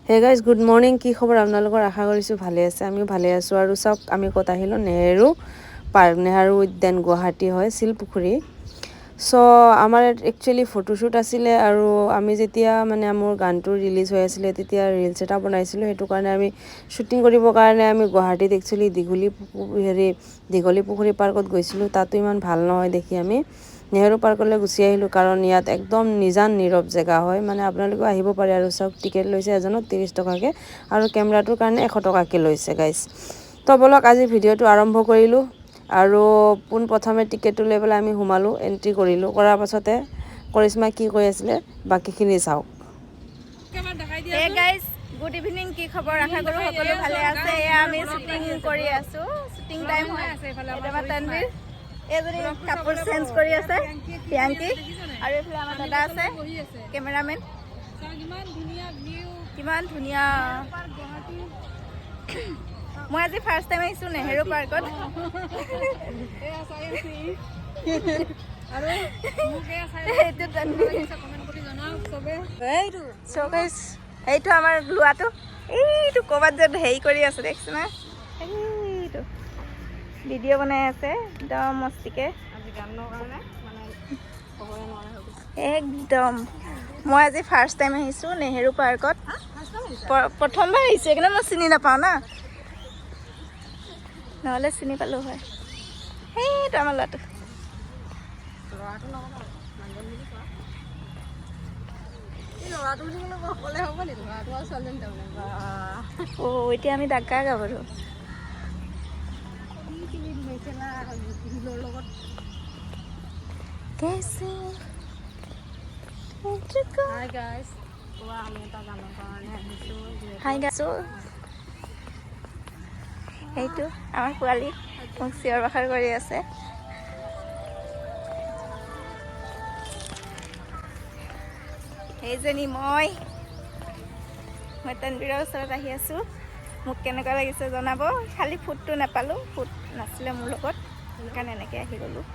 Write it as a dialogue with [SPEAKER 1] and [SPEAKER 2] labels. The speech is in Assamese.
[SPEAKER 1] হে গাইজ গুড মৰ্নিং কি খবৰ আপোনালোকৰ আশা কৰিছোঁ ভালে আছে আমিও ভালে আছোঁ আৰু চাওক আমি ক'ত আহিলোঁ নেহেৰু উদ্যান গুৱাহাটী হয় শিলপুখুৰী চ' আমাৰ একচুৱেলি ফটোশ্বুট আছিলে আৰু আমি যেতিয়া মানে মোৰ গানটো ৰিলিজ হৈ আছিলে তেতিয়া ৰিলছ এটা বনাইছিলোঁ সেইটো কাৰণে আমি শ্বুটিং কৰিবৰ কাৰণে আমি গুৱাহাটীত একচুৱেলি দীঘলী পুখুৰী পাৰ্কত গৈছিলোঁ তাতো ইমান ভাল নহয় দেখি আমি নেহেৰু পাৰ্কলৈ গুচি আহিলোঁ কাৰণ ইয়াত একদম নিজান নীৰৱ জেগা হয় মানে আপোনালোকেও আহিব পাৰে আৰু চাওক টিকেট লৈছে এজনত 30 টকাকৈ আৰু কেমেৰাটোৰ কাৰণে 100 টকাকৈ লৈছে গাইজ তো বলক আজি ভিডিঅ'টো আৰম্ভ কৰিলোঁ আৰু পোনপ্ৰথমে টিকেটটো লৈ পেলাই আমি সোমালোঁ এণ্ট্ৰি কৰিলোঁ কৰাৰ পাছতে কৰিশ্মা কি কৈ আছিলে বাকীখিনি চাওক
[SPEAKER 2] হে গাইজ গুড ইভিনিং কি খবৰ আশা কৰোঁ সকলো ভালে আছে এয়া আমি শ্বুটিং কৰি আছোঁ শ্বুটিং টাইম হৈ আছে এইফালে আমাৰ তানবীৰ এজনী কাপোৰ চেঞ্জ কৰি আছে প্ৰিয়াংকি আৰু এইফালে আমাৰ দাদা আছে কেমেৰামেন কিমান ধুনীয়া মই আজি ফাৰ্ষ্ট টাইম আহিছোঁ নেহেৰু পাৰ্কত এইটো আমাৰ লোৱাটো এইটো ক'ৰবাত যে হেৰি কৰি আছে দেখিছে না এইটো ভিডিঅ' বনাই আছে একদম মস্তিকে একদম মই আজি ফাৰ্ষ্ট টাইম আহিছোঁ নেহেৰু পাৰ্কত প্ৰথমবাৰ আহিছোঁ সেইকাৰণে মই চিনি নাপাওঁ না নহ'লে চিনি পালোঁ হয় সেইটো আমাৰ ল'ৰাটো এতিয়া আমি ডাক্কা গাভৰু সেইটো আমাৰ পোৱালি মোক চিঞৰ বাখৰ কৰি আছে সেইজনী মই তানবীৰৰ ওচৰত আহি আছোঁ মোক কেনেকুৱা লাগিছে জনাব খালি ফুডটো নাপালোঁ ফুড নাছিলে মোৰ লগত সেইকাৰণে এনেকৈ আহি গ'লোঁ